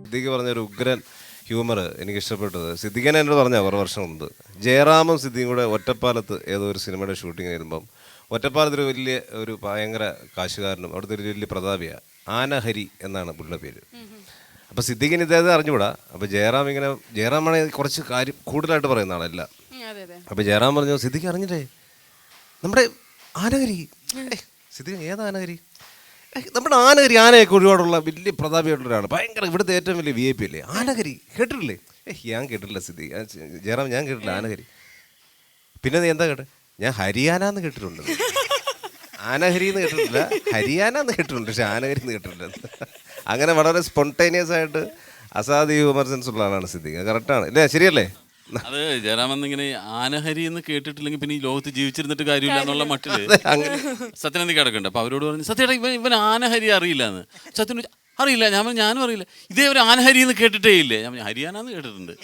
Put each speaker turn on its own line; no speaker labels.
സിദ്ദിഖ് പറഞ്ഞൊരു ഉഗ്രൻ ഹ്യൂമർ എനിക്ക് ഇഷ്ടപ്പെട്ടത്. സിദ്ദിഖിനെ എന്നോട് പറഞ്ഞ കുറേ വർഷം മുമ്പ് ജയറാമും സിദ്ദിഖും കൂടെ ഒറ്റപ്പാലത്ത് ഏതോ ഒരു സിനിമയുടെ ഷൂട്ടിംഗ് വരുമ്പം ഒറ്റപ്പാലത്തൊരു വലിയ ഒരു ഭയങ്കര കാശുകാരനും അവിടുത്തെ ഒരു വലിയ പ്രതാപിയാണ് ആനഹരി എന്നാണ് പുള്ളിയുടെ പേര്. അപ്പോൾ സിദ്ദിഖിന് ഇദ്ദേഹത്തെ അറിഞ്ഞുകൂടാ. അപ്പോൾ ജയറാമാണെങ്കിൽ കുറച്ച് കാര്യം കൂടുതലായിട്ട് പറയുന്ന ആളല്ല. അപ്പോൾ ജയറാം പറഞ്ഞു, സിദ്ദിഖ് അറിഞ്ഞിട്ടേ നമ്മുടെ ആനഹരി. സിദ്ദിഖ് ഏത് ആനഹരി? നമ്മുടെ ആനഹരി, ആനയൊക്കെ ഒരുപാടുള്ള വലിയ പ്രതാപിയായിട്ടുള്ളൊരാണ്, ഭയങ്കര ഇവിടുത്തെ ഏറ്റവും വലിയ VIP അല്ലേ ആനഹരി, കേട്ടിട്ടില്ലേ? ഞാൻ കേട്ടിട്ടില്ല സിദ്ദിഖ്. ജയറാം ഞാൻ കേട്ടിട്ടില്ല ആനഹരി. പിന്നെ നീ എന്താ കേട്ടെ? ഞാൻ ഹരിയാന എന്ന് കേട്ടിട്ടുണ്ട്. ആനഹരി എന്ന് കേട്ടിട്ടില്ല, ഹരിയാന എന്ന് കേട്ടിട്ടുണ്ട്, പക്ഷെ ആനഹരി എന്ന് കേട്ടിട്ടില്ല. അങ്ങനെ വളരെ സ്പോണ്ടേനിയസ് ആയിട്ട് അസാധ്യ ഹ്യൂമർ സെൻസ് ഉള്ള ആളാണ് സിദ്ദിഖ്. കറക്റ്റാണ് അല്ലേ? ശരിയല്ലേ?
അത് ജയറാമെന്ന് ഇങ്ങനെ ആനഹരി എന്ന് കേട്ടിട്ടില്ലെങ്കിൽ പിന്നെ ഈ ലോകത്ത് ജീവിച്ചിരുന്നിട്ട് കാര്യമില്ല എന്നുള്ള മട്ടില് സത്യനന്ദി കിടക്കുന്നുണ്ട്. അപ്പൊ അവരോട് പറഞ്ഞു, സത്യേട്ടാ ഇവൻ ആനഹരി അറിയില്ല എന്ന്. സത്യൻ അറിയില്ല. ഞാനും അറിയില്ല. ഇതേ ഒരു ആനഹരി എന്ന് കേട്ടിട്ടേ ഇല്ലേ? ഞാൻ ഹരിയാന എന്ന് കേട്ടിട്ടുണ്ട്.